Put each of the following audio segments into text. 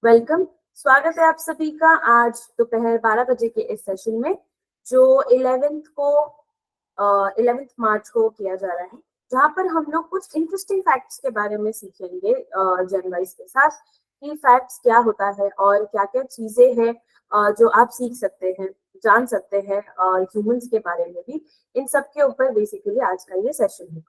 Welcome. स्वागत है आप सभी का आज दोपहर 12 बजे के इस सेशन में, जो 11 मार्च को किया जा रहा है, जहां पर हम लोग कुछ इंटरेस्टिंग फैक्ट्स के बारे में सीखेंगे जन वाइज के साथ कि फैक्ट्स क्या होता है और क्या क्या चीजें हैं जो आप सीख सकते हैं, जान सकते हैं ह्यूमंस के बारे में भी। इन सब के ऊपर बेसिकली आज का ये सेशन है।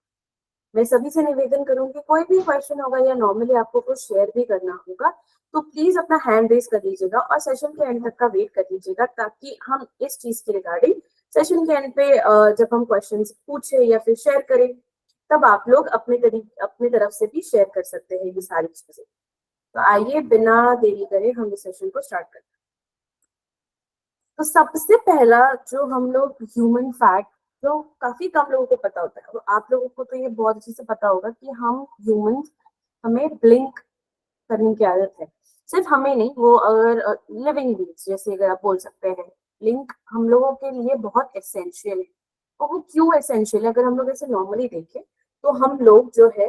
मैं सभी से निवेदन करूंगी, कोई भी क्वेश्चन होगा या नॉर्मली आपको कुछ शेयर भी करना होगा तो प्लीज अपना हैंड रेज कर लीजिएगा और सेशन के एंड तक का वेट कर लीजिएगा, ताकि हम इस चीज के रिगार्डिंग सेशन के एंड पे जब हम क्वेश्चन पूछे या फिर शेयर करें, तब आप लोग अपने तरफ से भी शेयर कर सकते हैं ये सारी चीजें। तो आइए बिना देरी करे हम इस सेशन को स्टार्ट करते हैं। तो सबसे पहला जो हम लोग ह्यूमन फैक्ट, जो काफी कम लोगों को पता होता है, और आप लोगों को तो ये बहुत अच्छे से पता होगा कि हम ह्यूमंस, हमें ब्लिंक करने की आदत है। सिर्फ हमें नहीं, वो अगर लिविंग बींग्स जैसे अगर आप बोल सकते हैं, ब्लिंक हम लोगों के लिए बहुत एसेंशियल है। और वो क्यों एसेंशियल है, अगर हम लोग ऐसे नॉर्मली देखें तो हम लोग जो है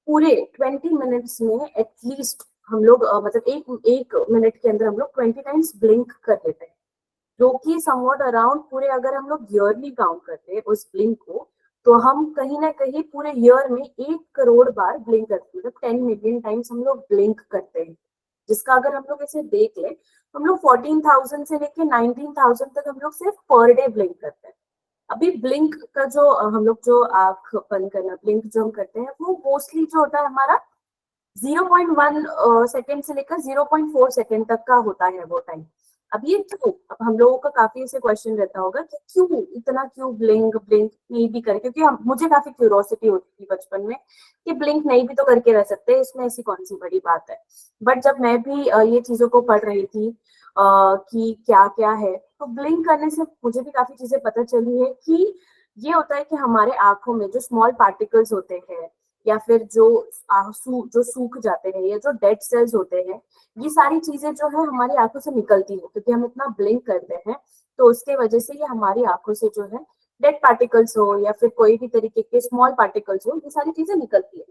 पूरे 20 मिनट्स में एटलीस्ट हम लोग मतलब एक एक मिनट के अंदर हम लोग 20 टाइम्स ब्लिंक कर लेते हैं, जो कि समवॉट अराउंड पूरे, अगर हम लोग ईयरली काउंट करते हैं उस ब्लिंक को, तो हम कहीं ना कहीं पूरे ईयर में 1 करोड़ बार ब्लिंक करते हैं, मतलब 10 मिलियन टाइम्स हम लोग ब्लिंक करते हैं। जिसका अगर हम लोग ऐसे देख लें तो हम लोग 14,000 से लेके 19,000 तक हम लोग सिर्फ पर डे ब्लिंक करते हैं। अभी ब्लिंक का जो हम लोग जो आंख बंद करना ब्लिंक जो हम करते हैं, वो मोस्टली जो होता है हमारा 0.1 सेकेंड से लेकर 0.4 सेकेंड तक का होता है वो टाइम। अब ये क्यों, अब हम लोगों का काफी ऐसे क्वेश्चन रहता होगा कि क्यों इतना, क्यों ब्लिंक ब्लिंक नहीं भी करे, क्योंकि मुझे काफी क्यूरोसिटी होती थी बचपन में कि ब्लिंक नहीं भी तो करके रह सकते हैं, इसमें ऐसी कौन सी बड़ी बात है। बट जब मैं भी ये चीजों को पढ़ रही थी कि क्या क्या है, तो ब्लिंक करने से मुझे भी काफी चीजें पता चली है कि ये होता है कि हमारे आंखों में जो स्मॉल पार्टिकल्स होते हैं, या फिर जो जो सूख जाते हैं या जो डेड सेल्स होते हैं, ये सारी चीजें जो है हमारी आंखों से निकलती है, क्योंकि हम इतना ब्लिंक करते हैं। तो उसके वजह से ये हमारी आंखों से जो है डेड पार्टिकल्स हो या फिर कोई भी तरीके के स्मॉल पार्टिकल्स हो, ये सारी चीजें निकलती है।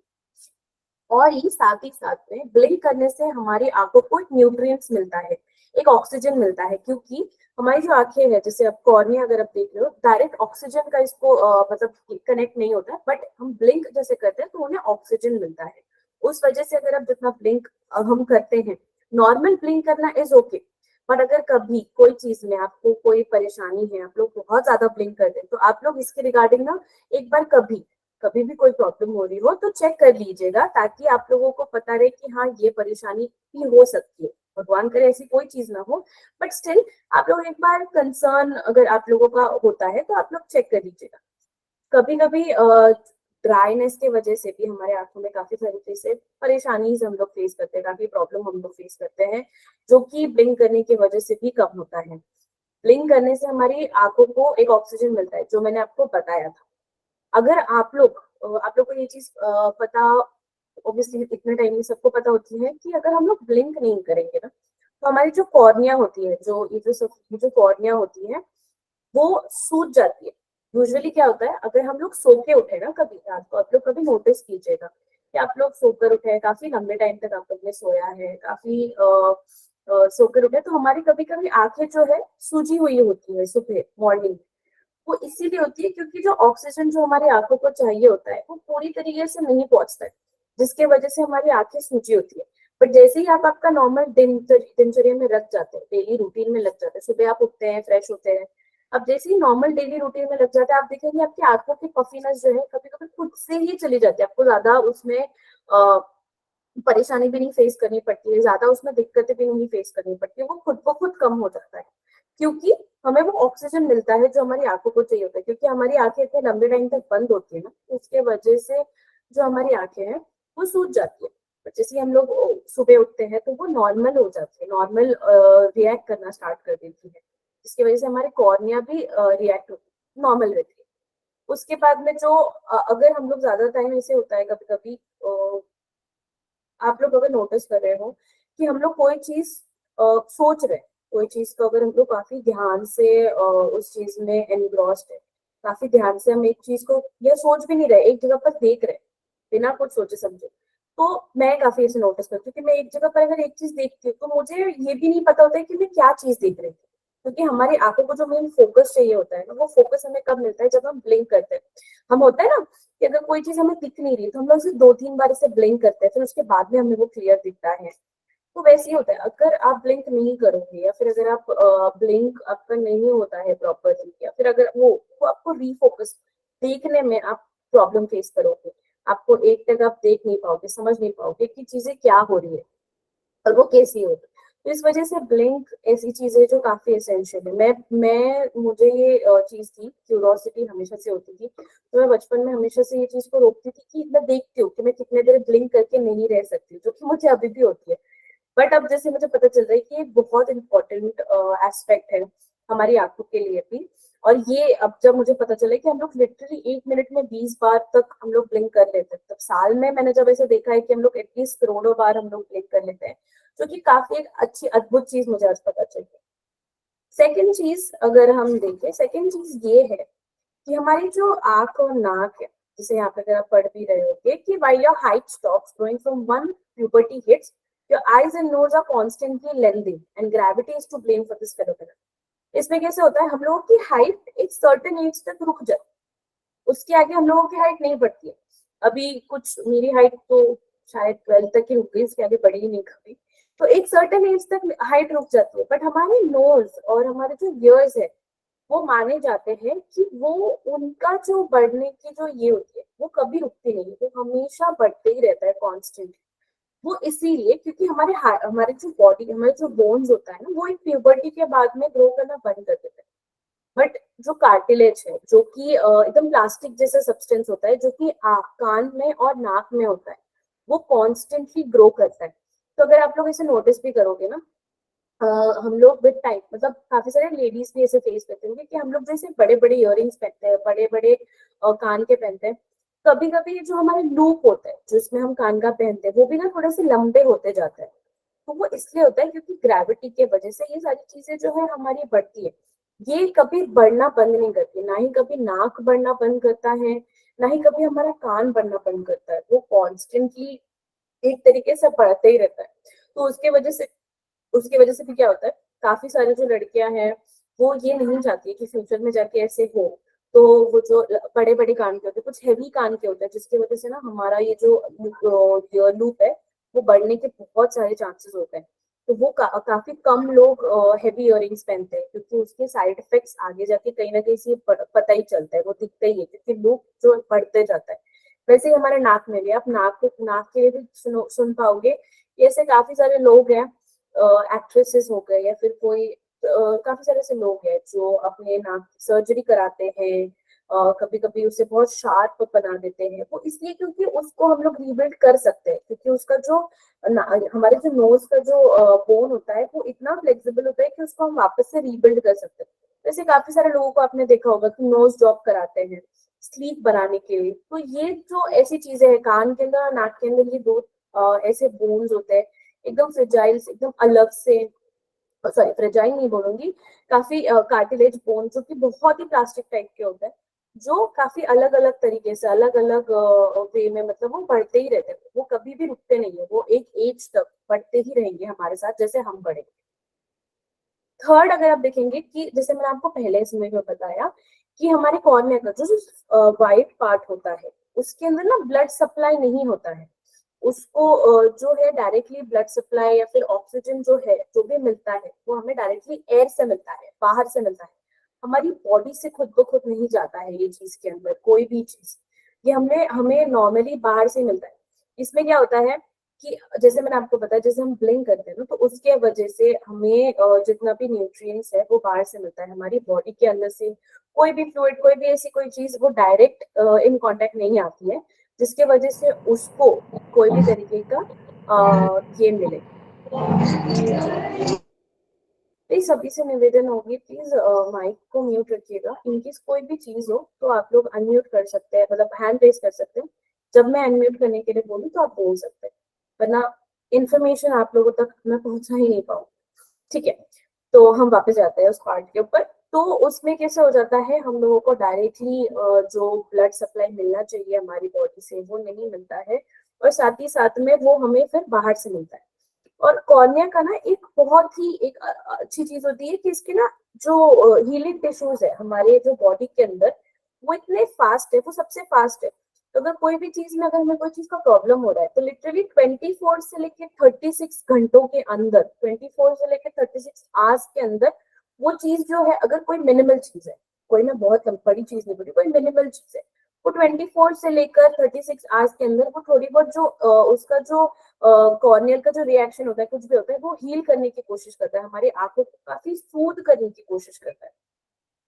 और ये साथ ही साथ में ब्लिंक करने से हमारी आंखों को एक न्यूट्रिएंट्स मिलता है, एक ऑक्सीजन मिलता है, क्योंकि हमारी जो आंखें हैं, जैसे अब कॉर्निया अगर आप देख रहे हो, डायरेक्ट ऑक्सीजन का इसको मतलब कनेक्ट नहीं होता है, बट हम ब्लिंक जैसे करते हैं तो उन्हें ऑक्सीजन मिलता है। उस वजह से अगर आप जितना ब्लिंक हम करते हैं, नॉर्मल ब्लिंक करना इज ओके, बट अगर कभी कोई चीज में आपको कोई परेशानी है, आप लोग बहुत ज्यादा ब्लिंक करते हैं, तो आप लोग इसके रिगार्डिंग ना एक बार कभी कभी भी कोई प्रॉब्लम हो रही हो तो चेक कर लीजिएगा, ताकि आप लोगों को पता रहे कि हाँ ये परेशानी भी हो सकती है। भगवान करे ऐसी कोई चीज ना हो, बट स्टिल आप लोग एक बार कंसर्न अगर आप लोगों का होता है तो आप लोग चेक कर लीजिएगा। कभी कभी ड्राइनेस की वजह से भी हमारे आंखों में काफी तरीके से परेशानी हम लोग फेस करते हैं, काफी प्रॉब्लम हम लोग फेस करते हैं, जो कि ब्लिंक करने की वजह से भी कम होता है। ब्लिंक करने से हमारी आंखों को एक ऑक्सीजन मिलता है, जो मैंने आपको बताया था। अगर आप लोग को ये चीज पता, ऑब्वियसली इतने टाइम में सबको पता होती है कि अगर हम लोग ब्लिंक नहीं करेंगे ना, तो हमारी जो कॉर्निया होती है, जो ये जो कॉर्निया होती है, वो सूज जाती है। यूजुअली क्या होता है, अगर हम लोग सो के उठे ना कभी रात को, आप लोग कभी नोटिस कीजिएगा कि आप लोग सोकर उठे, काफी लंबे टाइम तक आप लोग ने सोया है, काफी सोकर उठे, तो हमारी कभी कभी आंखें जो है सूजी हुई होती है सुबह मॉर्निंग। वो इसीलिए होती है क्योंकि जो ऑक्सीजन जो हमारी आंखों को चाहिए होता है, वो पूरी तरीके से नहीं पहुंचता है, जिसके वजह से हमारी आंखें सूजी होती है। बट जैसे ही आप आपका नॉर्मल दिनचर्या में लग जाते हैं, डेली रूटीन में लग जाते हैं, सुबह आप उठते हैं, फ्रेश होते हैं, अब जैसे ही नॉर्मल डेली रूटीन में लग जाते हैं, आप देखेंगे आपकी आंखों की पफीनेस जो है कभी कभी खुद से ही चली जाती है, आपको ज्यादा उसमें परेशानी भी नहीं फेस करनी पड़ती है, ज्यादा उसमें दिक्कतें भी नहीं फेस करनी पड़ती है, वो खुद ब खुद कम हो जाता है, क्योंकि हमें वो ऑक्सीजन मिलता है जो हमारी आंखों को चाहिए होता है। क्योंकि हमारी आंखें इतने लंबे टाइम तक बंद होती है ना, उसके वजह से जो हमारी आंखें हैं वो सूज जाती है। पर जैसे हम लोग सुबह उठते हैं तो वो नॉर्मल हो जाती है, नॉर्मल रिएक्ट करना स्टार्ट कर देती है, जिसकी वजह से हमारी कॉर्निया भी रिएक्ट होती है, नॉर्मल रहती है। उसके बाद में जो अगर हम लोग ज्यादा टाइम ऐसे होता है कभी कभी, आप लोग अगर नोटिस कर रहे हो कि हम लोग कोई चीज सोच रहे हैं, कोई चीज को अगर हम लोग काफी ध्यान से उस चीज में एनग्रॉस्ड है, काफी ध्यान से हम एक चीज को ये सोच भी नहीं रहे, एक जगह पर देख रहे हैं बिना कुछ सोचे समझे, तो मैं काफी ऐसे नोटिस करती हूँ कि मैं एक जगह पर अगर एक चीज देखती हूँ तो मुझे ये भी नहीं पता होता है कि मैं क्या चीज देख रही थी, क्योंकि हमारी आंखों को जो मेन फोकस चाहिए होता है ना, वो फोकस हमें कब मिलता है, जब हम ब्लिंक करते हैं। हम होता है ना कि अगर कोई चीज हमें दिख नहीं रही तो हम लोग सिर्फ 2-3 बार इसे ब्लिंक करते हैं, फिर उसके बाद में हमें वो क्लियर दिखता है। तो वैसे ही होता है, अगर आप ब्लिंक नहीं करोगे या फिर अगर आप ब्लिंक आपका नहीं होता है प्रॉपरली, या फिर अगर वो आपको रीफोकस देखने में आप प्रॉब्लम फेस करोगे। आपको एक टक आप देख नहीं पाओगे, समझ नहीं पाओगे कि चीजें क्या हो रही है और वो कैसी हो। तो इस वजह से ब्लिंक ऐसी चीज है जो काफी एसेंशियल है। मैं मुझे ये चीज थी, क्यूरोसिटी हमेशा से होती थी, तो मैं बचपन में हमेशा से ये चीज को रोकती थी कि मैं देखती हूँ कि मैं कितने देर ब्लिंक करके नहीं रह सकती, जो कि मुझे अभी भी होती है। बट अब जैसे मुझे पता चल रहा है कि ये बहुत इंपॉर्टेंट एस्पेक्ट है हमारी आंखों के लिए भी। और ये अब जब मुझे पता चला कि हम लोग लिटरली 1 मिनट में 20 बार तक हम लोग ब्लिंक कर लेते हैं, तब साल में मैंने जब ऐसे देखा है कि हम लोग एटलीस्ट करोड़ों बार हम लोग ब्लिंक कर लेते हैं, जो कि काफी एक अच्छी अद्भुत चीज मुझे आज पता चली। सेकेंड चीज अगर हम देखें, सेकेंड चीज ये है कि हमारी जो आंख और नाक है, जिसे यहाँ पे अगर आप पढ़ भी रहे होगे कि while your height stops growing from one puberty hits, your eyes and nose are constantly lengthening and gravity is to blame for this phenomenon। इसमें कैसे होता है, हम लोगों की हाइट एक सर्टेन एज तक रुक जाती है, उसके आगे हम लोगों की हाइट नहीं बढ़ती है। अभी कुछ मेरी हाइट तो शायद 12 तक ही रुक गई, इसके आगे बढ़ी ही नहीं कभी। तो एक सर्टेन एज तक हाइट रुक जाती है, बट हमारे नोज और हमारे जो ईयर्स है वो माने जाते हैं कि वो उनका जो बढ़ने की जो ये होती है वो कभी रुकती नहीं है, वो हमेशा बढ़ते ही रहता है कॉन्स्टेंट। वो इसीलिए क्योंकि हमारे जो बॉडी, हमारे जो बोन्स होता है ना, वो एक प्यूबर्टी के बाद में ग्रो करना बंद कर देते हैं। बट जो कार्टिलेज है, जो कि एकदम प्लास्टिक जैसा सब्सटेंस होता है, जो कि कान में और नाक में होता है, वो कॉन्स्टेंटली ग्रो करता है। तो अगर आप लोग इसे नोटिस भी करोगे ना, हम लोग विद टाइम, मतलब काफी सारे लेडीज भी ऐसे फेस करते होंगे कि हम लोग जैसे बड़े बड़े इयररिंग्स पहनते हैं, बड़े बड़े कान के पहनते हैं, कभी कभी जो हमारे लूप होते हैं जिसमें हम कान का पहनते हैं, वो भी ना थोड़े से लंबे होते जाते हैं। तो वो इसलिए होता है क्योंकि ग्रेविटी के वजह से ये सारी चीजें जो है हमारी बढ़ती है। ये कभी बढ़ना बंद नहीं करती, ना ही कभी नाक बढ़ना बंद करता है, ना ही कभी हमारा कान बढ़ना बंद करता है, वो कॉन्स्टेंटली एक तरीके से बढ़ते ही रहता है। तो उसकी वजह से भी क्या होता है, काफी सारी जो लड़कियां हैं वो ये नहीं चाहती कि फ्यूचर में जाके ऐसे हो। तो वो जो बड़े बड़े कान के होते हैं, कुछ हैवी कान के होते हैं, जिसकी वजह से ना हमारा ये जो लूप है वो बढ़ने के बहुत सारे चांसेस होते हैं। तो वो काफी कम लोग हैवी इयररिंग्स पहनते हैं, क्योंकि उसके साइड इफेक्ट्स आगे जाके कहीं ना कहीं से पता ही चलता है, वो दिखता ही है, क्योंकि लूप जो बढ़ते जाता है। वैसे ही हमारे नाक में भी, आप नाक के लिए भी सुन पाओगे। ऐसे काफी सारे लोग हैं, एक्ट्रेसेस हो गए या फिर कोई काफी सारे ऐसे लोग हैं जो अपने नाक की सर्जरी कराते हैं, कभी कभी उसे बहुत शार्प बना देते हैं। वो इसलिए क्योंकि उसको हम लोग रीबिल्ड कर सकते हैं, क्योंकि उसका जो हमारे जो नोज का जो बोन होता है वो इतना फ्लेक्सिबल होता है कि उसको हम वापस से रीबिल्ड कर सकते हैं। वैसे काफी सारे लोगों को आपने देखा होगा कि नोज जॉब कराते हैं स्लीप बनाने के लिए। तो ये जो ऐसी चीजें हैं, कान के अंदर और नाक के अंदर ये दो ऐसे बोन्स होते हैं, एकदम फ्रेजाइल, एकदम अलग से, सॉरी फ्रेजाइल नहीं बोलूंगी, काफी कार्टिलेज बोन, जो कि बहुत ही प्लास्टिक टाइप के होते हैं, जो काफी अलग अलग तरीके से, अलग अलग वे में, मतलब वो बढ़ते ही रहते हैं, वो कभी भी रुकते नहीं है, वो एक एज तक बढ़ते ही रहेंगे हमारे साथ जैसे हम बढ़े। थर्ड अगर आप देखेंगे कि जैसे मैंने आपको पहले इसमें भी बताया कि हमारे कॉर्निया का जो वाइट पार्ट होता है, उसके अंदर ना ब्लड सप्लाई नहीं होता है। उसको जो है डायरेक्टली ब्लड सप्लाई या फिर ऑक्सीजन जो है, जो भी मिलता है, वो हमें डायरेक्टली एयर से मिलता है, बाहर से मिलता है। हमारी बॉडी से खुद ब खुद नहीं जाता है ये चीज के अंदर, कोई भी चीज, ये हमें हमें नॉर्मली बाहर से मिलता है। इसमें क्या होता है कि जैसे मैंने आपको बताया, जैसे हम ब्लिंक करते हैं ना, तो उसके वजह से हमें जितना भी न्यूट्रिएंट्स है वो बाहर से मिलता है, हमारी बॉडी के अंदर से कोई भी फ्लूइड, कोई भी ऐसी कोई चीज वो डायरेक्ट इन कांटेक्ट नहीं आती है, जिसके वजह से उसको कोई भी तरीके का ये मिले। प्लीज सभी से निवेदन होगी, प्लीज माइक को म्यूट रखिएगा। इनकेस कोई भी चीज हो तो आप लोग अनम्यूट कर सकते हैं, मतलब हैंड रेस कर सकते हैं। जब मैं अनम्यूट करने के लिए बोलूँ तो आप बोल सकते हैं, वरना इन्फॉर्मेशन आप लोगों तक मैं पहुंचा ही नहीं पाऊँ। ठीक है, तो हम वापस जाते हैं उस पार्ट के ऊपर। तो उसमें कैसे हो जाता है, हम लोगों को डायरेक्टली जो ब्लड सप्लाई मिलना चाहिए हमारी बॉडी से वो नहीं मिलता है, और साथ ही साथ में वो हमें फिर बाहर से मिलता है। और कॉर्निया का ना एक बहुत ही एक अच्छी चीज होती है कि इसके ना जो हीलिंग टिश्यूज है हमारे जो बॉडी के अंदर, वो इतने फास्ट है, वो सबसे फास्ट है। तो अगर कोई भी चीज में, अगर हमें कोई चीज का प्रॉब्लम हो रहा है, तो लिटरली 24 से लेके 36 घंटों के अंदर, 24 से लेके 36 आवर्स के अंदर वो चीज जो है, अगर कोई मिनिमल चीज है, कोई ना बहुत बड़ी चीज नहीं बोली, कोई मिनिमल चीज है, वो 24 से लेकर 36 आवर्स के अंदर वो थोड़ी बहुत जो उसका जो कॉर्नियल का जो रिएक्शन होता है, कुछ भी होता है, वो हील करने की कोशिश करता है, हमारी आंखों को काफी सूद करने की कोशिश करता है।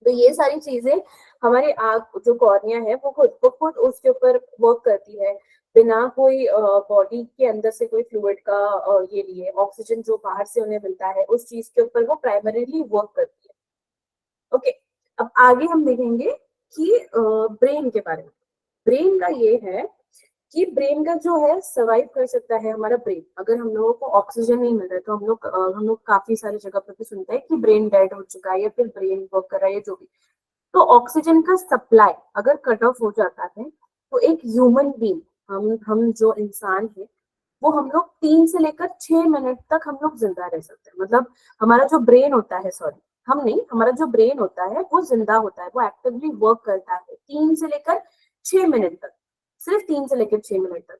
तो ये सारी चीजें हमारी आंख जो कॉर्निया है वो खुद उसके ऊपर वर्क करती है, बिना कोई बॉडी के अंदर से कोई फ्लूइड का ये लिए, ऑक्सीजन जो बाहर से उन्हें मिलता है उस चीज के ऊपर वो प्राइमरीली वर्क करती है। ओके, अब आगे हम देखेंगे कि ब्रेन के बारे में। ब्रेन का ये है कि ब्रेन का जो है सर्वाइव कर सकता है हमारा ब्रेन, अगर हम लोगों को ऑक्सीजन नहीं मिल रहा है। तो हम लोग काफी सारी जगह पर भी सुनते हैं कि ब्रेन डेड हो चुका है या फिर ब्रेन वर्क कर रहा है या जो भी। तो ऑक्सीजन का सप्लाई अगर कट ऑफ हो जाता है, तो एक ह्यूमन बीइंग, हम जो इंसान है, वो हम लोग 3 से लेकर 6 मिनट तक हम लोग जिंदा रह सकते हैं। मतलब हमारा जो ब्रेन होता है, सॉरी, हम नहीं, हमारा जो ब्रेन होता है वो जिंदा होता है, वो एक्टिवली वर्क करता है 3 से लेकर 6 मिनट तक, सिर्फ 3 से लेकर 6 मिनट तक।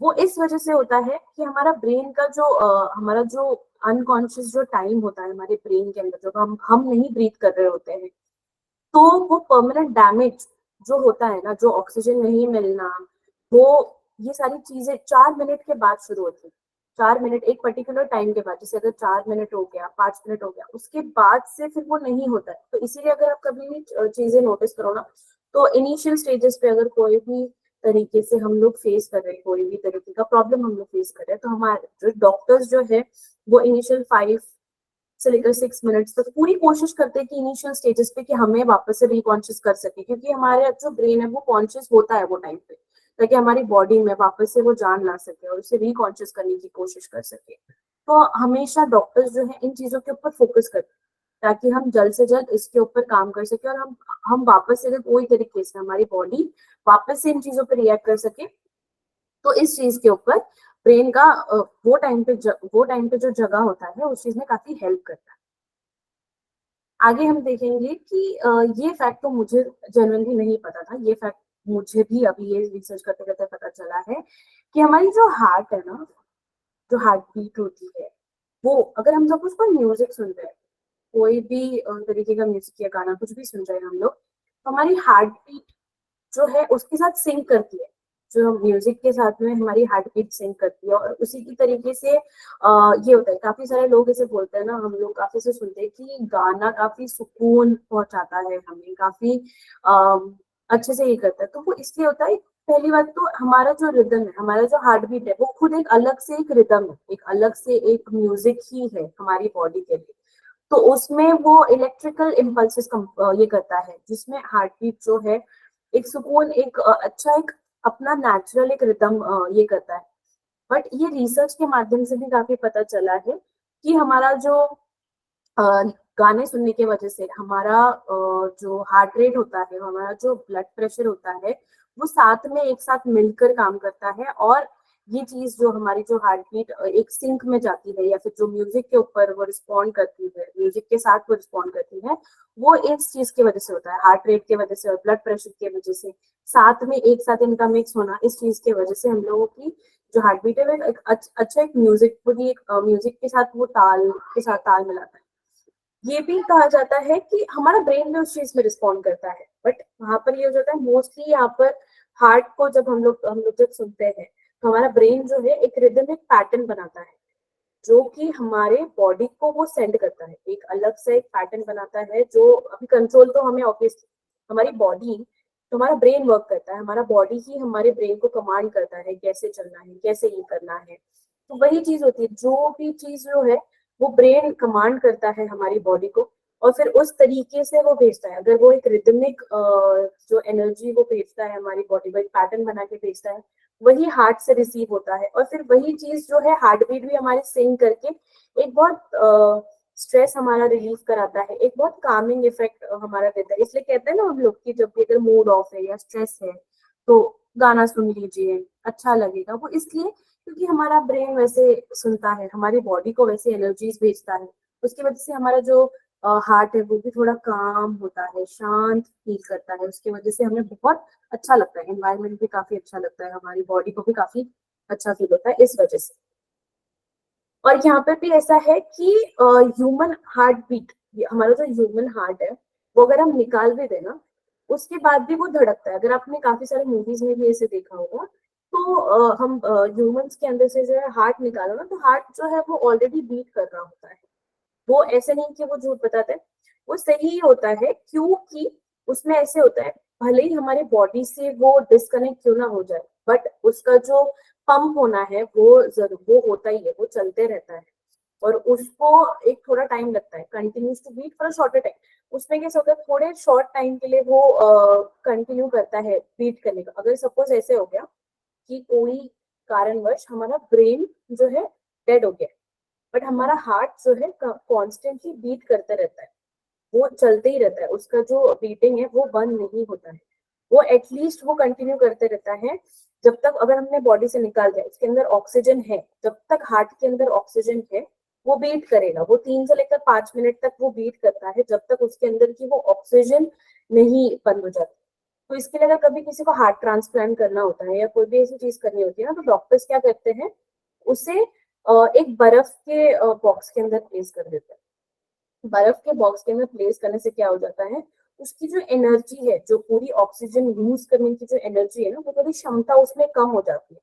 वो इस वजह से होता है कि हमारा ब्रेन का जो हमारा जो अनकॉन्शियस जो टाइम होता है हमारे ब्रेन के अंदर, जब हम नहीं ब्रीथ कर रहे होते हैं, तो वो परमानेंट डैमेज जो होता है ना, जो ऑक्सीजन नहीं मिलना, वो ये सारी चीजें 4 मिनट के बाद शुरू होती है। 4 मिनट, एक पर्टिकुलर टाइम के बाद, जैसे अगर 4 मिनट हो गया, 5 मिनट हो गया, उसके बाद से फिर वो नहीं होता है। तो इसीलिए अगर आप कभी भी चीजें नोटिस करो ना, तो इनिशियल स्टेजेस पे अगर कोई भी तरीके से हम लोग फेस कर रहे हैं, कोई भी तरीके का प्रॉब्लम हम लोग फेस कर रहे हैं, तो हमारे जो डॉक्टर्स जो है वो इनिशियल 5 से लेकर 6 मिनट्स तक पूरी कोशिश करते हैं कि इनिशियल स्टेजेस पे कि हमें वापस से रिकॉन्शियस कर सके, क्योंकि हमारे जो ब्रेन है वो कॉन्शियस होता है वो टाइम पे, ताकि हमारी बॉडी में वापस से वो जान ला सके और उसे रिकॉन्शियस करने की कोशिश कर सके। तो हमेशा डॉक्टर्स जो है इन चीजों के ऊपर फोकस करते हैं, ताकि हम जल्द से जल्द इसके ऊपर काम कर सके, और हम वापस से, अगर कोई तरीके से हमारी बॉडी वापस से इन चीजों पर रिएक्ट कर सके, तो इस चीज के ऊपर ब्रेन का वो टाइम पे जो जगह होता है उस चीज में काफी हेल्प करता है। आगे हम देखेंगे कि ये फैक्ट तो मुझे जनरली नहीं पता था, ये फैक्ट मुझे भी अभी ये रिसर्च करते करते पता चला है कि हमारी जो हार्ट है ना, जो हार्ट बीट होती है, वो अगर हम सपोज कोई म्यूजिक सुन रहे हैं, कोई भी तरीके का म्यूजिक या गाना कुछ भी सुन रहे हैं हम लोग, तो हमारी हार्ट बीट जो है उसके साथ सिंक करती है, जो म्यूजिक के साथ में हमारी हार्ट बीट सिंक करती है। और उसी की तरीके से ये होता है, काफी सारे लोग ऐसे बोलते हैं ना, हम लोग काफी से सुनते हैं कि गाना काफी सुकून पहुंचाता है हमें, काफी अच्छे से ये करता है। तो वो इसलिए होता है, पहली बात तो हमारा जो रिदम है, हमारा जो हार्ट बीट है, वो खुद एक अलग से एक रिदम है, एक अलग से एक म्यूजिक ही है हमारी बॉडी के लिए। तो उसमें वो इलेक्ट्रिकल इम्पल्सेस ये करता है, जिसमें हार्ट बीट जो है एक सुकून, एक अच्छा, एक अपना नेचुरल एक रिदम ये करता है। बट ये रिसर्च के माध्यम से भी काफी पता चला है कि हमारा जो अ, गाने सुनने की वजह से हमारा जो हार्ट रेट होता है, हमारा जो ब्लड प्रेशर होता है, वो साथ में एक साथ मिलकर काम करता है। और ये चीज जो हमारी जो हार्ट बीट एक सिंक में जाती है, या फिर जो म्यूजिक के ऊपर वो रिस्पॉन्ड करती है, म्यूजिक के साथ वो रिस्पॉन्ड करती है, वो इस चीज की वजह से होता है, हार्ट रेट की वजह से और ब्लड प्रेशर की वजह से, साथ में एक साथ इनका मिक्स होना, इस चीज की वजह से हम लोगों की जो हार्ट बीट है वो एक अच्छा एक म्यूजिक, पूरी एक म्यूजिक के साथ वो ताल के साथ ताल मिलाता है। ये भी कहा जाता है कि हमारा ब्रेन भी उस चीज में रिस्पॉन्ड करता है। बट वहां पर ये हो जाता है मोस्टली, यहाँ पर हार्ट को जब हम लोग जब सुनते हैं, तो हमारा ब्रेन जो है एक रिदमिक पैटर्न बनाता है, जो कि हमारे बॉडी को वो सेंड करता है, एक अलग से एक पैटर्न बनाता है, जो अभी कंट्रोल तो हमें ऑब्वियसली हमारी बॉडी, तो हमारा ब्रेन वर्क करता है, हमारा बॉडी ही हमारे ब्रेन को कमांड करता है कैसे चलना है, कैसे ये करना है। तो वही चीज होती है, जो भी चीज जो है वो ब्रेन कमांड करता है हमारी बॉडी को, और फिर उस तरीके से वो भेजता है। अगर वो एक रिदमिक जो एनर्जी वो भेजता है हमारी बॉडी को, एक पैटर्न बना के भेजता है, वही हार्ट से रिसीव होता है, और फिर वही चीज जो है हार्ट बीट भी हमारे सिंक करके एक बहुत स्ट्रेस हमारा रिलीफ कराता है, एक बहुत कामिंग इफेक्ट हमारा देता है। इसलिए कहते हैं ना हम लोग कि जब भी अगर मूड ऑफ है या स्ट्रेस है, तो गाना सुन लीजिए, अच्छा लगेगा। वो इसलिए क्योंकि हमारा ब्रेन वैसे सुनता है, हमारी बॉडी को वैसे एनर्जीज भेजता है, उसकी वजह से हमारा जो हार्ट है वो भी थोड़ा काम होता है, शांत फील करता है, उसकी वजह से हमें बहुत अच्छा लगता है, एनवायरनमेंट भी काफी अच्छा लगता है, हमारी बॉडी को भी काफी अच्छा फील होता है इस वजह से। और यहाँ पे भी ऐसा है कि ह्यूमन हार्ट बीट, हमारा जो ह्यूमन हार्ट है वो अगर हम निकाल भी देना उसके बाद भी वो धड़कता है। अगर आपने काफी सारे मूवीज में भी ऐसे देखा होगा, तो हम ह्यूमंस के अंदर से जो है हार्ट निकालो ना, तो हार्ट जो है वो ऑलरेडी बीट कर रहा होता है। वो ऐसे नहीं कि वो झूठ बताता है, वो सही होता है, क्योंकि उसमें ऐसे होता है, भले ही हमारे बॉडी से वो डिस्कनेक्ट क्यों ना हो जाए, बट उसका जो पंप होना है वो जरूर वो होता ही है, वो चलते रहता है। और उसको एक थोड़ा टाइम लगता है, continues to beat for shorter time. उसमें कैसे होता है, थोड़े शॉर्ट टाइम के लिए वो कंटिन्यू करता है बीट करने का। अगर सपोज ऐसे हो गया कि कोई कारणवश हमारा ब्रेन जो है डेड हो गया, बट हमारा हार्ट जो है कॉन्स्टेंटली बीट करते रहता है, वो चलते ही रहता है, उसका जो बीटिंग है वो बंद नहीं होता है, वो एटलीस्ट वो कंटिन्यू करते रहता है जब तक, अगर हमने बॉडी से निकाल दिया, उसके अंदर ऑक्सीजन है, जब तक हार्ट के अंदर ऑक्सीजन है वो बीट करेगा। वो 3 से लेकर 5 मिनट तक वो बीट करता है, जब तक उसके अंदर की वो ऑक्सीजन नहीं बंद हो जाती। तो इसके लिए अगर कभी किसी को हार्ट ट्रांसप्लांट करना होता है या कोई भी ऐसी चीज करनी होती है ना, तो डॉक्टर्स क्या करते हैं, उसे एक बर्फ के बॉक्स के अंदर प्लेस कर देते हैं। बर्फ के बॉक्स के अंदर प्लेस करने से क्या हो जाता है, उसकी जो एनर्जी है, जो पूरी ऑक्सीजन यूज करने की जो एनर्जी है ना, वो थोड़ी क्षमता उसमें कम हो जाती है,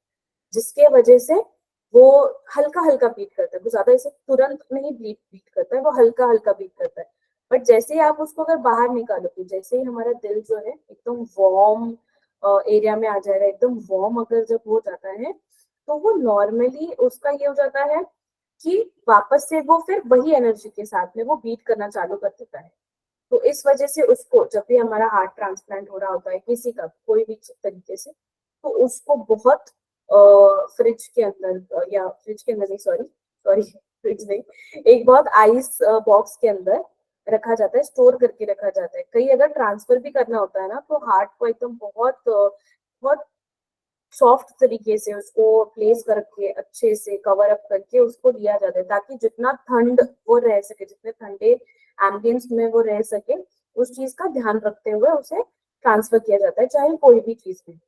जिसके वजह से वो हल्का हल्का बीट करता है। वो ज्यादा ऐसे तुरंत नहीं बीट बीट करता है, वो हल्का हल्का बीट करता है। बट जैसे ही आप उसको अगर बाहर निकालोगे, जैसे ही हमारा दिल जो है एकदम वार्म एरिया में आ जाएगा, एकदम वार्म अगर जब हो जाता है, तो वो नॉर्मली उसका ये हो जाता है कि वापस से वो फिर वही एनर्जी के साथ में वो बीट करना चालू कर देता है। तो इस वजह से उसको, जब भी हमारा हार्ट ट्रांसप्लांट हो रहा होता है किसी का कोई भी तरीके से, तो उसको बहुत फ्रिज के अंदर, या फ्रिज के अंदर नहीं, सॉरी सॉरी फ्रिज नहीं, एक बहुत आइस बॉक्स के अंदर रखा जाता है, स्टोर करके रखा जाता है। कहीं अगर ट्रांसफर भी करना होता है ना, तो हार्ट को एकदम बहुत बहुत सॉफ्ट तरीके से उसको प्लेस करके अच्छे से कवर अप करके उसको दिया जाता है, ताकि जितना ठंड वो रह सके, जितने ठंडे एम्बियंस में वो रह सके, उस चीज का ध्यान रखते हुए उसे ट्रांसफर किया जाता है, चाहे कोई भी चीज में।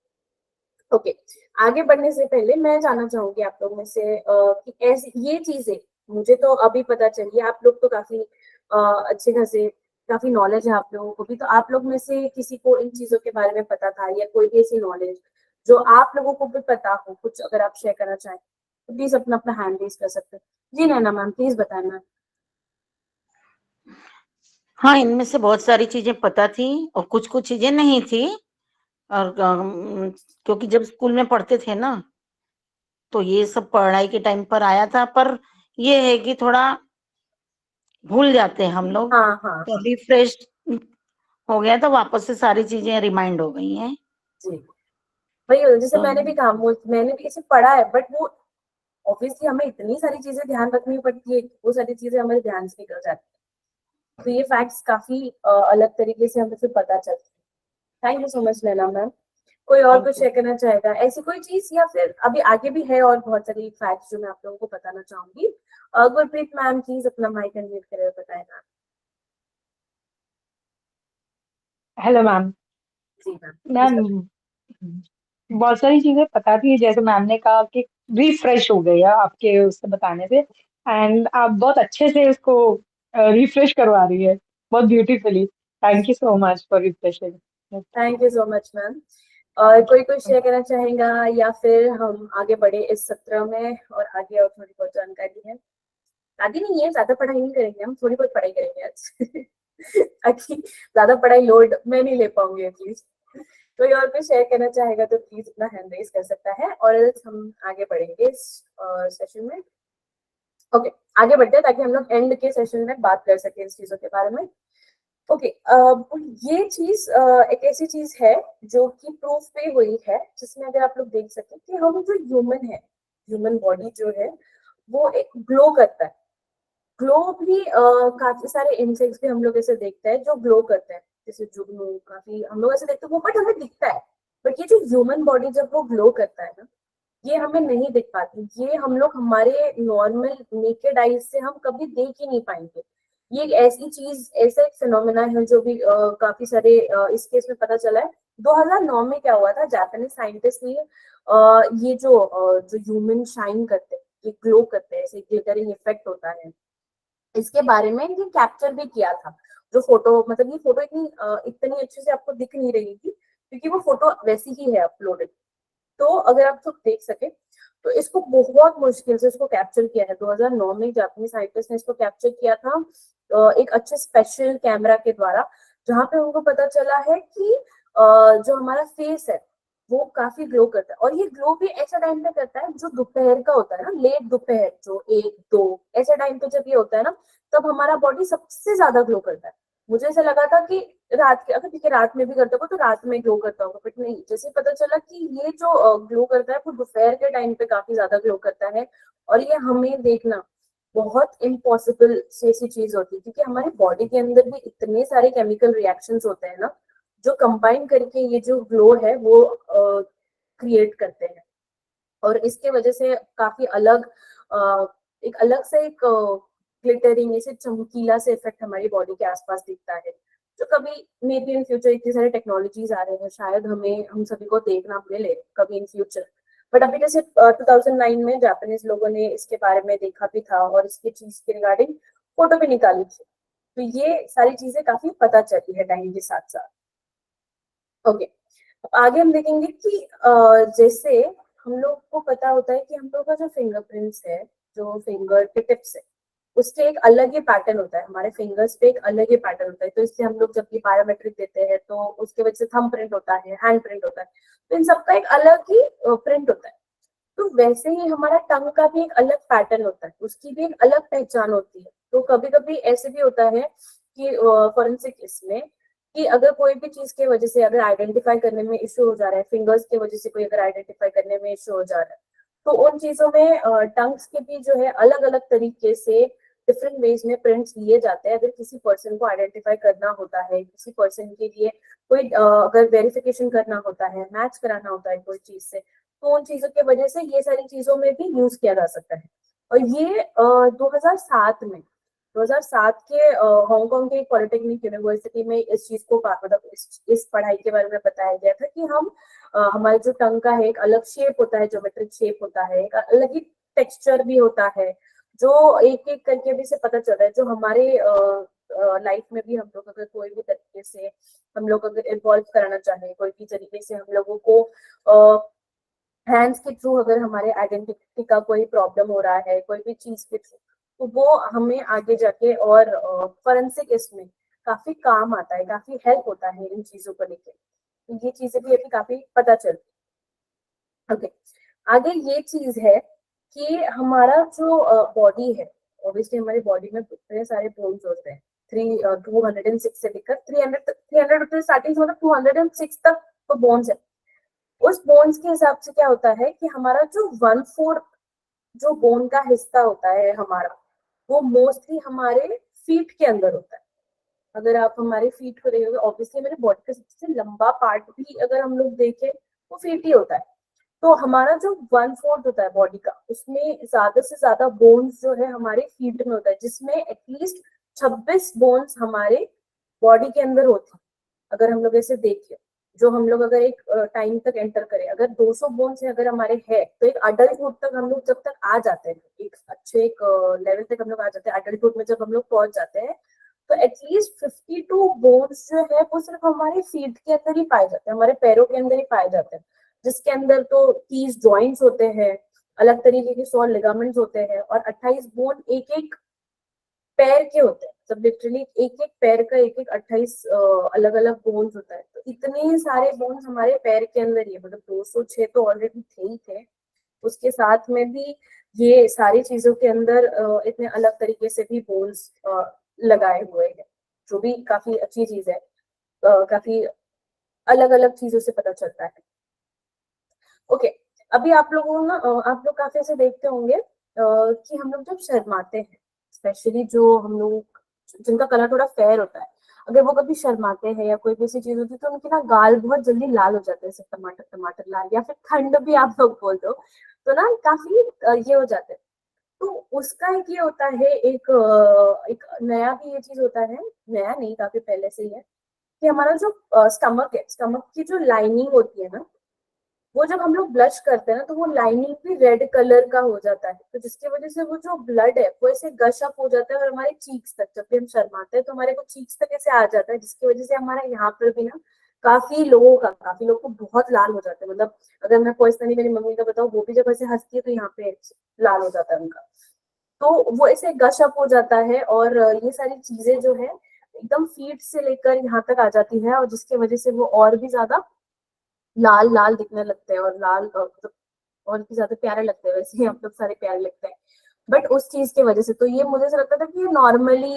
ओके, आगे बढ़ने से पहले मैं जानना चाहूंगी आप लोग में से कि ऐसी ये चीजें, मुझे तो अभी पता चली, आप लोग तो काफी अच्छे खासे काफी नॉलेज है आप लोगों को भी, तो आप लोग में से किसी को इन चीजों के बारे में पता था, या कोई भी ऐसी नॉलेज जो आप लोगों को भी पता हो, कुछ अगर आप शेयर करना चाहें तो प्लीज अपना अपना हैंड रेज कर सकते हैं। जी नैना मैम, प्लीज बताना। हाँ, इनमें से बहुत सारी चीजें पता थी और कुछ कुछ चीजें नहीं थी। और क्योंकि जब स्कूल में पढ़ते थे ना, तो ये सब पढ़ाई के टाइम पर आया था, पर ये है कि थोड़ा भूल जाते हैं हम लोग। हाँ हाँ तो हाँ। रिफ्रेश हो गया, तो वापस से सारी चीजें रिमाइंड हो गई हैं। जी, वही होता है, जैसे तो मैंने भी कहा, मैंने भी इसे पढ़ा है, बट वो ऑब्वियसली हमें इतनी सारी चीजें ध्यान रखनी पड़ती है, वो सारी चीजें हमारे ध्यान से निकल जाती है। तो ये फैक्ट्स काफी अलग तरीके से हमें फिर पता चलती है। Thank you so much Naina ma'am. कोई और थैंक कुछ यू। शेयर करना चाहेगा, ऐसी कोई चीज, या फिर अभी आगे भी है और बहुत सारी फैक्ट्स जो मैं आप लोगों को बताना चाहूंगी। गुरप्रीत मैम प्लीज अपना माइक अनम्यूट करके बताएगा। Hello ma'am. जी मैम प्लीज मैम, बताइए। बहुत सारी चीजें पता थी, जैसे मैम ने कहा कि रिफ्रेश हो गया आपके उससे बताने से, एंड आप बहुत अच्छे से उसको रिफ्रेश करवा रही है, बहुत beautifully. Thank you so much for refreshing. Thank you so much ma'am. और कोई कुछ शेयर करना चाहेगा, या फिर हम आगे बढ़े इस सत्र में और आगे और थोड़ी बहुत जानकारी है। आगे नहीं है, ज्यादा पढ़ाई नहीं करेंगे हम, थोड़ी बहुत पढ़ाई करेंगे आज ताकि ज्यादा पढ़ाई लोड मैं नहीं ले पाऊंगी एटलीस्ट। कोई और कुछ शेयर करना चाहेगा तो प्लीज अपना हैंड रेज कर सकता है, और else हम आगे बढ़ेंगे इस सेशन में। ओके, आगे बढ़ते हैं ताकि हम लोग एंड के सेशन में बात कर सके इस चीजों के बारे में। ओके, ये चीज एक ऐसी चीज है जो कि प्रूफ पे हुई है, जिसमें अगर आप लोग देख सके कि हम जो ह्यूमन है, ह्यूमन बॉडी जो है वो एक ग्लो करता है। ग्लो भी काफी सारे इंसेक्ट्स भी हम लोग ऐसे देखते हैं जो ग्लो करते हैं, जैसे जुगनू, काफी हम लोग ऐसे देखते हैं वो, बट हमें दिखता है, बट ये जो ह्यूमन बॉडी जब वो ग्लो करता है ना, ये हमें नहीं दिख पाती, ये हम लोग हमारे नॉर्मल नेकेड आईज से हम कभी देख ही नहीं पाएंगे। ये एक ऐसी चीज, ऐसा एक फिनोमेना है जो भी काफी सारे इस केस में पता चला है। 2009 में क्या हुआ था, जापानीज साइंटिस्ट ने ये जो ह्यूमन शाइन करते हैं, ये ग्लो करते हैं, ऐसे ग्लिटरिंग इफेक्ट होता है, इसके बारे में ये कैप्चर भी किया था। जो फोटो, मतलब ये फोटो इतनी अच्छे से आपको दिख नहीं रही थी क्योंकि वो फोटो वैसी ही है अपलोडेड। तो अगर आप सब देख सके तो इसको बहुत मुश्किल से इसको कैप्चर किया है। 2009 में जापानी साइंटिस्ट ने इसको कैप्चर किया था एक अच्छे स्पेशल कैमरा के द्वारा, जहां पे उनको पता चला है कि जो हमारा फेस है वो काफी ग्लो करता है। और ये ग्लो भी ऐसा टाइम पे करता है जो दोपहर का होता है ना, लेट दोपहर, जो 1-2 ऐसे टाइम पे जब ये होता है ना, तब हमारा बॉडी सबसे ज्यादा ग्लो करता है। मुझे ऐसा लगा था कि रात के, अगर ठीक है रात में भी करता होगा तो रात में ग्लो करता होगा, बट नहीं, जैसे पता चला कि ये जो ग्लो करता है वो दोपहर के टाइम पे काफी ज्यादा ग्लो करता है। और ये हमें देखना बहुत इम्पॉसिबल से ऐसी चीज होती है, क्योंकि हमारी बॉडी के अंदर भी इतने सारे केमिकल रिएक्शंस होते हैं ना, जो कंबाइन करके ये जो ग्लो है वो क्रिएट करते हैं। और इसके वजह से काफी अलग एक अलग से एक ग्लिटरिंग, ऐसे चमकीला से इफेक्ट हमारी बॉडी के आसपास दिखता है, जो कभी मे बी इन फ्यूचर इतनी सारी टेक्नोलॉजीज आ रहे हैं, शायद हम सभी को देखना मिले कभी इन फ्यूचर। बट अभी जैसे 2009 में जापानीज लोगों ने इसके बारे में देखा भी था और इसकी चीज के रिगार्डिंग फोटो भी निकाली थी। तो ये सारी चीजें काफी पता चली है टाइम के साथ साथ। ओके, आगे हम देखेंगे कि जैसे हम लोग को पता होता है कि हम लोग का जो फिंगरप्रिंट्स है, जो फिंगर के टिप्स है, उसके एक अलग ही पैटर्न होता है, हमारे फिंगर्स पे एक अलग ही पैटर्न होता है। तो इससे हम लोग जब भी बायोमेट्रिक देते हैं तो उसके वजह से थंब प्रिंट होता है, हैंड प्रिंट होता है, तो इन सबका एक अलग ही प्रिंट होता है। तो वैसे ही हमारा टंग का भी एक अलग पैटर्न होता है, उसकी भी एक अलग पहचान होती है। तो कभी कभी ऐसे भी होता है कि फॉरेंसिक इसमें, कि अगर कोई भी चीज की वजह से अगर आइडेंटिफाई करने में इश्यू हो जा रहा है, फिंगर्स की वजह से कोई अगर आइडेंटिफाई करने में इश्यू हो जा रहा है, तो उन चीजों में टंग्स के भी जो है अलग अलग तरीके से डिफरेंट वेज में प्रिंट्स लिए जाते हैं। अगर किसी पर्सन को आइडेंटिफाई करना होता है, किसी पर्सन के लिए कोई अगर वेरिफिकेशन करना होता है, मैच कराना होता है कोई चीज से, तो उन चीजों की वजह से ये सारी चीजों में भी यूज किया जा सकता है। और ये 2007 के हांगकांग के पॉलिटेक्निक यूनिवर्सिटी में इस चीज को मतलब इस पढ़ाई के बारे में बताया गया था कि हम हमारे जो टंग का है एक अलग शेप होता है, ज्योमेट्रिक शेप होता है, एक अलग ही टेक्सचर भी होता है, जो एक एक करके भी से पता चल रहा है। जो हमारे लाइफ में भी हम लोग अगर कोई भी तरीके से हम लोग अगर इन्वॉल्व कराना चाहें, कोई भी तरीके से हम लोगों को हैंड्स के थ्रू अगर हमारे आइडेंटिटी का कोई प्रॉब्लम हो रहा है, कोई भी चीज के थ्रू, तो वो हमें आगे जाके और फॉरेंसिक इसमें काफी काम आता है, काफी हेल्प होता है इन चीजों को लेकर। तो ये चीजें भी अभी काफी पता चलती है। ओके, आगे ये चीज है कि हमारा जो बॉडी है, ऑब्वियसली हमारी बॉडी में इतने सारे बोन्स होते हैं, 206 से लेकर 300 स्टार्टिंग से, मतलब 206 तक तो बोन्स है। उस बोन्स के हिसाब से क्या होता है कि हमारा जो 1/4 जो बोन का हिस्सा होता है हमारा, वो मोस्टली हमारे फीट के अंदर होता है। अगर आप हमारे फीट को देखोगे, ऑब्वियसली मेरे बॉडी का सबसे लंबा पार्ट भी अगर हम लोग देखें वो फीट ही होता है। तो हमारा जो 1/4 होता है बॉडी का, उसमें ज्यादा से ज्यादा बोन्स जो है हमारे फीट में होता है, जिसमें एटलीस्ट 26 बोन्स हमारे बॉडी के अंदर होती है। अगर हम लोग ऐसे देखें, जो हम लोग अगर एक टाइम तक एंटर करें, अगर 200 बोन्स अगर हमारे है, तो एक अडल्टहुड तक हम लोग जब तक आ जाते हैं, एक अच्छे एक लेवल तक हम लोग आ जाते हैं, अडल्टहुड में जब हम लोग पहुंच जाते हैं, तो एटलीस्ट 52 बोन्स जो है वो सिर्फ हमारे फीट के अंदर ही पाए जाते हैं, हमारे पैरों के अंदर ही पाए जाते हैं, जिसके अंदर तो 30 जॉइंट्स होते हैं, अलग तरीके के 100 लिगामेंट्स होते हैं, और 28 बोन एक एक पैर के होते हैं। सब लिटरली एक एक पैर का एक एक 28 अलग अलग बोन्स होता है। तो इतने सारे बोन्स हमारे पैर के अंदर ही है, मतलब 206 तो ऑलरेडी थे ही थे, उसके साथ में भी ये सारी चीजों के अंदर इतने अलग तरीके से भी बोन्स लगाए हुए हैं, जो भी काफी अच्छी चीज है। काफी अलग अलग चीजों से पता चलता है। ओके, अभी आप लोगों ना आप लोग काफी ऐसे देखते होंगे कि हम लोग जब शर्माते हैं, स्पेशली जो हम लोग जिनका कलर थोड़ा फेयर होता है, अगर वो कभी शर्माते हैं या कोई भी ऐसी चीज होती है तो उनके ना गाल बहुत जल्दी लाल हो जाते हैं, जैसे टमाटर टमाटर लाल, या फिर ठंड भी आप लोग बोल दो तो ना काफी ये हो जाते हैं। तो उसका एक ये होता है, एक नया भी ये चीज होता है, नया नहीं काफी पहले से ही है, कि हमारा जो स्टमक है, स्टमक की जो लाइनिंग होती है ना, वो जब हम लोग ब्लश करते हैं ना तो वो लाइनिंग भी रेड कलर का हो जाता है, तो जिसकी वजह से वो जो ब्लड है वो ऐसे गश अप हो जाता है और हमारे चीक्स तक, जब भी हम शर्माते हैं तो हमारे को चीक्स तक ऐसे आ जाता है, जिसकी वजह से हमारे यहाँ पर भी ना काफी लोगों को बहुत लाल हो जाता है। मतलब अगर मैं पर्सनली मेरी मम्मी का बताऊँ, वो भी जब ऐसे हंसती है तो यहाँ पे लाल हो जाता है उनका, तो वो ऐसे गश अप हो जाता है, और ये सारी चीजें जो है एकदम फीट से लेकर यहाँ तक आ जाती है, और जिसकी वजह से वो और भी ज्यादा लाल लाल दिखने लगते हैं, और लाल मतलब और भी ज्यादा प्यारे लगते हैं, वैसे ही हम लोग सारे प्यारे लगते हैं, बट उस चीज की वजह से। तो ये मुझे ऐसा लगता था कि ये नॉर्मली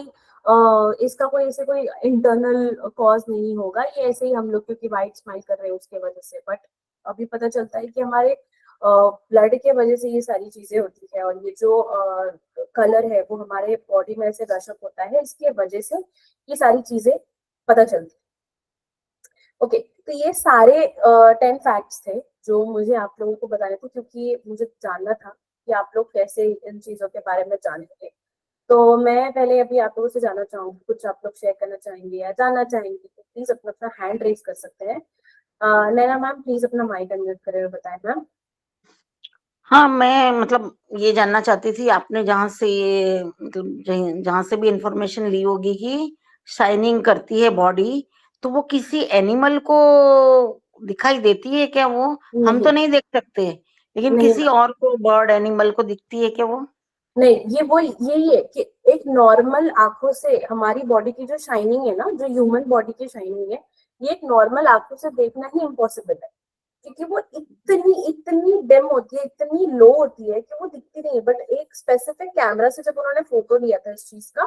इसका कोई ऐसे कोई इंटरनल कॉज नहीं होगा, ये ऐसे ही हम लोग क्योंकि वाइट स्माइल कर रहे हैं उसके वजह से, बट अभी पता चलता है कि हमारे ब्लड के वजह से ये सारी चीजें होती है, और ये जो कलर है वो हमारे बॉडी में ऐसे रशअप होता है, इसके वजह से ये सारी चीजें पता चलती है। ओके, तो ये सारे 10 फैक्ट्स थे जो मुझे आप लोगों को बताने थे, क्योंकि मुझे जानना था कि आप लोग कैसे इन चीजों के बारे में जानेंगे। तो मैं पहले अभी आप लोगों से जानना चाहूंगी, कुछ आप लोग शेयर करना चाहेंगे या जानना चाहेंगे तो प्लीज अपना अपना हैंड रेज कर सकते हैं। नैना मैम प्लीज अपना माइक अनम्यूट करें और बताएं मैम। हाँ, मैं मतलब ये जानना चाहती थी, आपने जहाँ से ये मतलब जहाँ से भी इंफॉर्मेशन ली होगी कि शाइनिंग करती है बॉडी, तो वो किसी एनिमल को दिखाई देती है क्या वो? हम तो नहीं नहीं देख सकते, लेकिन नहीं किसी मैम, और को, बर्ड एनिमल को दिखती है क्या वो? नहीं, ये वो यही है कि एक नॉर्मल आंखों से हमारी बॉडी की जो शाइनिंग है ना, जो ह्यूमन बॉडी की शाइनिंग है, ये एक नॉर्मल आंखों से देखना ही इम्पॉसिबल है, क्योंकि वो इतनी इतनी डिम होती है, इतनी लो होती है कि वो दिखती नहीं है। बट एक स्पेसिफिक कैमरा से जब उन्होंने फोटो लिया था इस चीज का,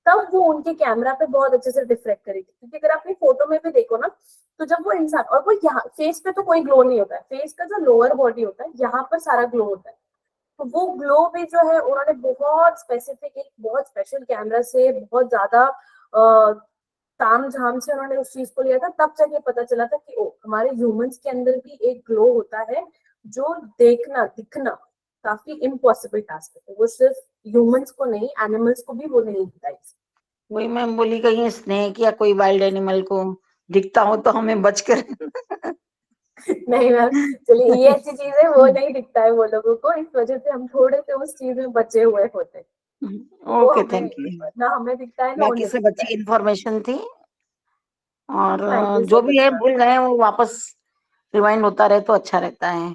तब वो उनके कैमरा पे बहुत अच्छे से रिफ्लेक्ट करेगी, क्योंकि अगर आपने फोटो में भी देखो ना, तो जब वो इंसान, और वो यहाँ फेस पे तो कोई ग्लो नहीं होता है, फेस का जो लोअर बॉडी होता है यहाँ पर सारा ग्लो होता है, तो वो ग्लो भी जो है उन्होंने बहुत स्पेसिफिक, एक बहुत स्पेशल कैमरा से बहुत ज्यादा ताम झाम से उन्होंने उस चीज को लिया था, तब जाके पता चला था कि ओ हमारे ह्यूमंस के अंदर भी एक ग्लो होता है, जो देखना दिखना काफी इम्पॉसिबल टास्क है, वो सिर्फ ह्यूमंस को नहीं, एनिमल्स को भी वो नहीं दिखता है। वही मैं बोली, कहीं स्नेक या कोई वाइल्ड एनिमल को दिखता हो तो हमें बच कर नहीं मैम, चलिए ये अच्छी चीज है, वो नहीं दिखता है वो लोगों को, इस वजह से हम थोड़े से उस चीज में बचे हुए होते हैं। वो ओके, हमें थैंक यू। ना हमें दिखता है ना बाकी उन्हें सब दिखता अच्छी है। इंफॉर्मेशन थी, और थैंक यू जो सो भी मच है मैम। भूल गए वो वापस रिवाइंड होता रहे तो अच्छा रहता है।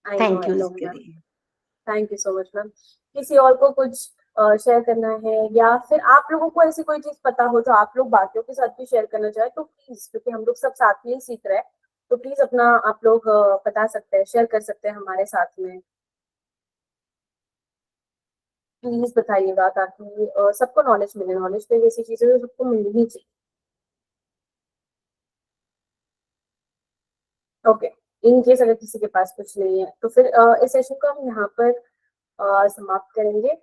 थैंक आई यू नो इसके मैम। लिए। Thank you so much ma'am. किसी और को कुछ शेयर करना है, या फिर आप लोगों को ऐसी कोई चीज पता हो जो आप लोग बाकियों के साथ भी शेयर करना चाहे तो प्लीज, क्योंकि हम लोग सब साथ में ही सीख रहे हैं, तो प्लीज अपना आप लोग बता सकते हैं, शेयर कर सकते हैं हमारे साथ में, प्लीज बताइएगा, ताकि सबको नॉलेज मिले, नॉलेज पे ऐसी चीजें तो सबको मिलनी ही चाहिए। ओके, इन केस अगर किसी के पास कुछ नहीं है तो फिर इस सेशन को हम यहाँ पर समाप्त करेंगे।